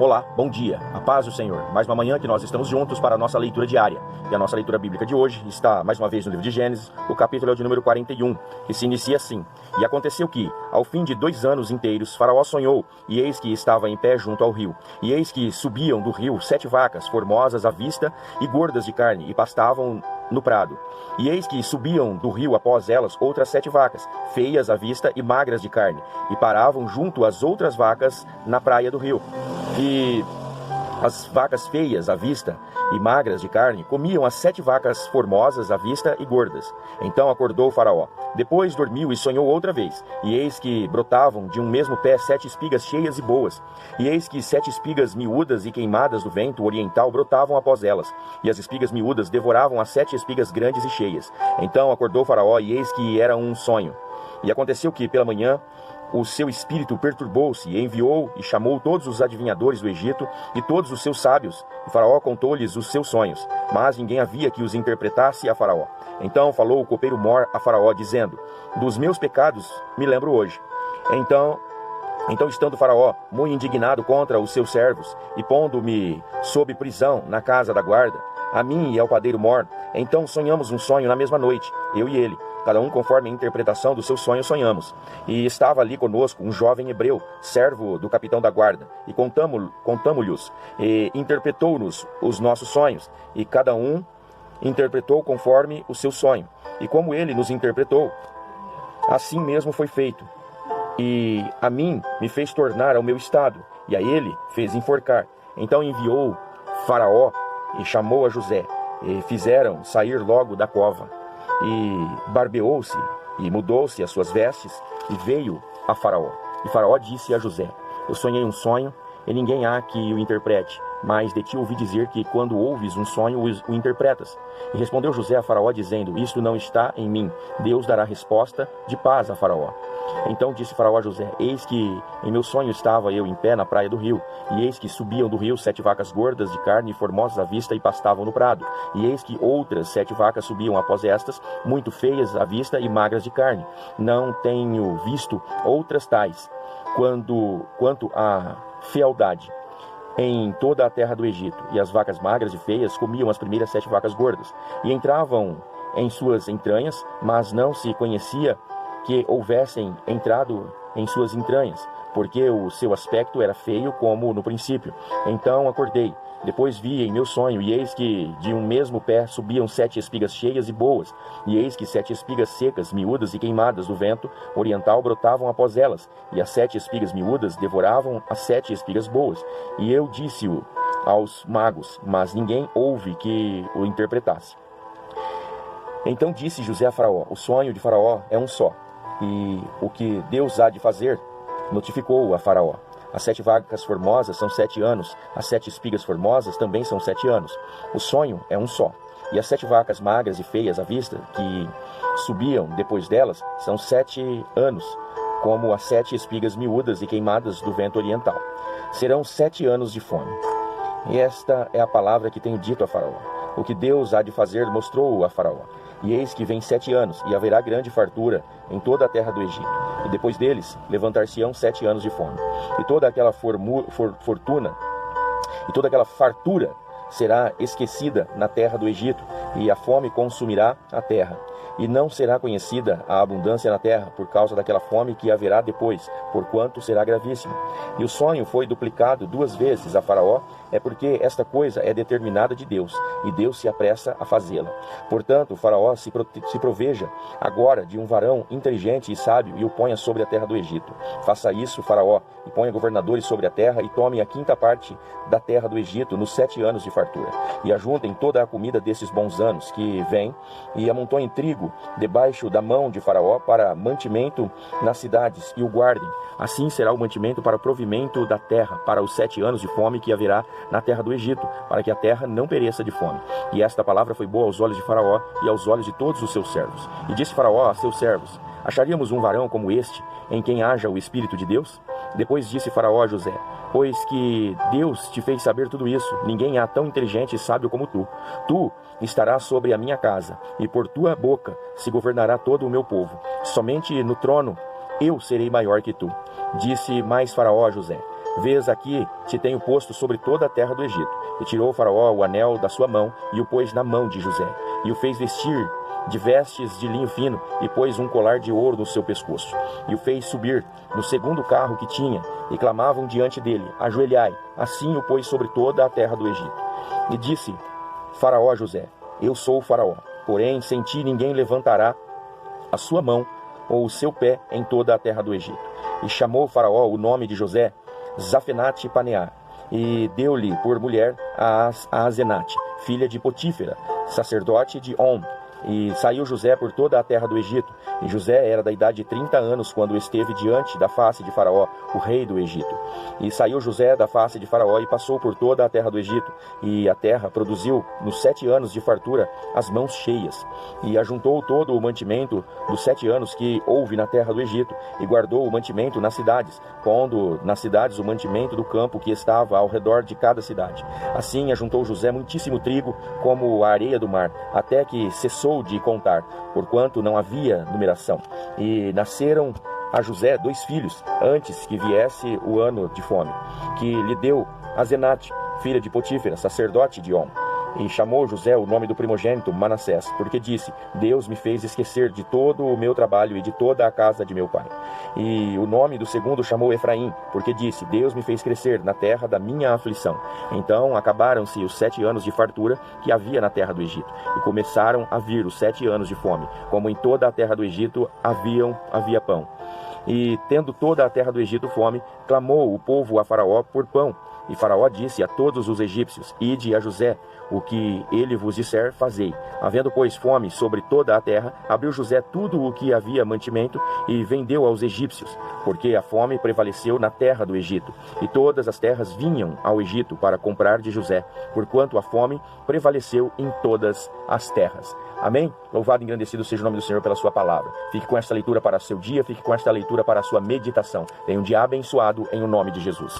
Olá, bom dia, a paz do Senhor. Mais uma manhã que nós estamos juntos para a nossa leitura diária. E a nossa leitura bíblica de hoje está, mais uma vez, no livro de Gênesis, o capítulo é o de número 41, que se inicia assim. E aconteceu que, ao fim de 2 anos inteiros, Faraó sonhou, e eis que estava em pé junto ao rio. E eis que subiam do rio 7 vacas, formosas à vista e gordas de carne, e pastavam no prado. E eis que subiam do rio após elas outras 7 vacas, feias à vista e magras de carne, e paravam junto às outras vacas na praia do rio. E as vacas feias à vista e magras de carne comiam as 7 vacas formosas à vista e gordas. Então acordou o Faraó. Depois dormiu e sonhou outra vez. E eis que brotavam de um mesmo pé 7 espigas cheias e boas. E eis que 7 espigas miúdas e queimadas do vento oriental brotavam após elas. E as espigas miúdas devoravam as 7 espigas grandes e cheias. Então acordou o Faraó e eis que era um sonho. E aconteceu que, pela manhã, o seu espírito perturbou-se e enviou e chamou todos os adivinhadores do Egito e todos os seus sábios. E Faraó contou-lhes os seus sonhos, mas ninguém havia que os interpretasse a Faraó. Então falou o copeiro Mor a Faraó, dizendo: dos meus pecados me lembro hoje. Então estando Faraó muito indignado contra os seus servos, e pondo-me sob prisão na casa da guarda, a mim e ao padeiro Mor, então sonhamos um sonho na mesma noite, eu e ele. Cada um conforme a interpretação do seu sonho sonhamos. E estava ali conosco um jovem hebreu, servo do capitão da guarda, e contamo-lhos, e interpretou-nos os nossos sonhos, e cada um interpretou conforme o seu sonho. E como ele nos interpretou, assim mesmo foi feito. E a mim me fez tornar ao meu estado, e a ele fez enforcar. Então enviou Faraó e chamou a José, e fizeram sair logo da cova. E barbeou-se, e mudou-se as suas vestes, e veio a Faraó. E Faraó disse a José: eu sonhei um sonho, e ninguém há que o interprete, mas de ti ouvi dizer que quando ouves um sonho, o interpretas. E respondeu José a Faraó, dizendo: isto não está em mim, Deus dará resposta de paz a Faraó. Então disse Faraó a José: eis que em meu sonho estava eu em pé na praia do rio, e eis que subiam do rio 7 vacas gordas de carne e formosas à vista e pastavam no prado. E eis que outras 7 vacas subiam após estas, muito feias à vista e magras de carne. Não tenho visto outras tais, quanto à fealdade, em toda a terra do Egito. E as vacas magras e feias comiam as primeiras 7 vacas gordas, e entravam em suas entranhas, mas não se conhecia que houvessem entrado em suas entranhas, porque o seu aspecto era feio como no princípio. Então acordei, depois vi em meu sonho, e eis que de um mesmo pé subiam 7 espigas cheias e boas, e eis que 7 espigas secas, miúdas e queimadas do vento oriental brotavam após elas, e as 7 espigas miúdas devoravam as 7 espigas boas. E eu disse-o aos magos, mas ninguém houve que o interpretasse. Então disse José a Faraó: o sonho de Faraó é um só, e o que Deus há de fazer notificou a Faraó. As 7 vacas formosas são 7 anos, as 7 espigas formosas também são 7 anos. O sonho é um só. E as 7 vacas magras e feias à vista, que subiam depois delas, são 7 anos, como as 7 espigas miúdas e queimadas do vento oriental. Serão 7 anos de fome. E esta é a palavra que tenho dito a Faraó. O que Deus há de fazer mostrou a Faraó. E eis que vem 7 anos, e haverá grande fartura em toda a terra do Egito. E depois deles levantar-se-ão 7 anos de fome. E toda aquela fortuna, e toda aquela fartura será esquecida na terra do Egito, e a fome consumirá a terra. E não será conhecida a abundância na terra, por causa daquela fome que haverá depois, porquanto será gravíssima. E o sonho foi duplicado 2 vezes a Faraó, é porque esta coisa é determinada de Deus, e Deus se apressa a fazê-la. Portanto, o Faraó se proveja agora de um varão inteligente e sábio, e o ponha sobre a terra do Egito. Faça isso, Faraó, e ponha governadores sobre a terra, e tome a 5ª parte da terra do Egito nos 7 anos de fartura. E ajuntem toda a comida desses bons anos que vêm, e amontoem trigo debaixo da mão de Faraó para mantimento nas cidades, e o guardem. Assim será o mantimento para o provimento da terra, para os 7 anos de fome que haverá na terra do Egito, para que a terra não pereça de fome. E esta palavra foi boa aos olhos de Faraó e aos olhos de todos os seus servos. E disse Faraó a seus servos: acharíamos um varão como este, em quem haja o Espírito de Deus? Depois disse Faraó a José: pois que Deus te fez saber tudo isso, ninguém há tão inteligente e sábio como tu. Tu estarás sobre a minha casa, e por tua boca se governará todo o meu povo. Somente no trono eu serei maior que tu. Disse mais Faraó a José: vês aqui te tenho posto sobre toda a terra do Egito. E tirou o faraó o anel da sua mão e o pôs na mão de José, e o fez vestir de vestes de linho fino, e pôs um colar de ouro no seu pescoço, e o fez subir no segundo carro que tinha, e clamavam diante dele: ajoelhai. Assim o pôs sobre toda a terra do Egito. E disse Faraó a José: eu sou o Faraó, porém sem ti ninguém levantará a sua mão ou o seu pé em toda a terra do Egito. E chamou o Faraó o nome de José Zafenate-Paneá, e deu-lhe por mulher a Azenate, filha de Potífera, sacerdote de On. E saiu José por toda a terra do Egito. E José era da idade de 30 anos quando esteve diante da face de Faraó, o rei do Egito. E saiu José da face de Faraó e passou por toda a terra do Egito. E a terra produziu nos 7 anos de fartura as mãos cheias. E ajuntou todo o mantimento dos 7 anos que houve na terra do Egito, e guardou o mantimento nas cidades, pondo nas cidades o mantimento do campo que estava ao redor de cada cidade. Assim ajuntou José muitíssimo trigo, como a areia do mar, até que cessou de contar, porquanto não havia numeração. E nasceram a José 2 filhos, antes que viesse o ano de fome, que lhe deu Azenate, filha de Potífera, sacerdote de On. E chamou José o nome do primogênito Manassés, porque disse: Deus me fez esquecer de todo o meu trabalho e de toda a casa de meu pai. E o nome do segundo chamou Efraim, porque disse: Deus me fez crescer na terra da minha aflição. Então acabaram-se os 7 anos de fartura que havia na terra do Egito, e começaram a vir os 7 anos de fome, como em toda a terra do Egito havia pão. E tendo toda a terra do Egito fome, clamou o povo a Faraó por pão. E Faraó disse a todos os egípcios: Ide a José, o que ele vos disser, fazei. Havendo, pois, fome sobre toda a terra, abriu José tudo o que havia mantimento e vendeu aos egípcios, porque a fome prevaleceu na terra do Egito. E todas as terras vinham ao Egito para comprar de José, porquanto a fome prevaleceu em todas as terras. Amém? Louvado e engrandecido seja o nome do Senhor pela sua palavra. Fique com esta leitura para o seu dia, fique com esta leitura para a sua meditação. Tenha um dia abençoado em o nome de Jesus.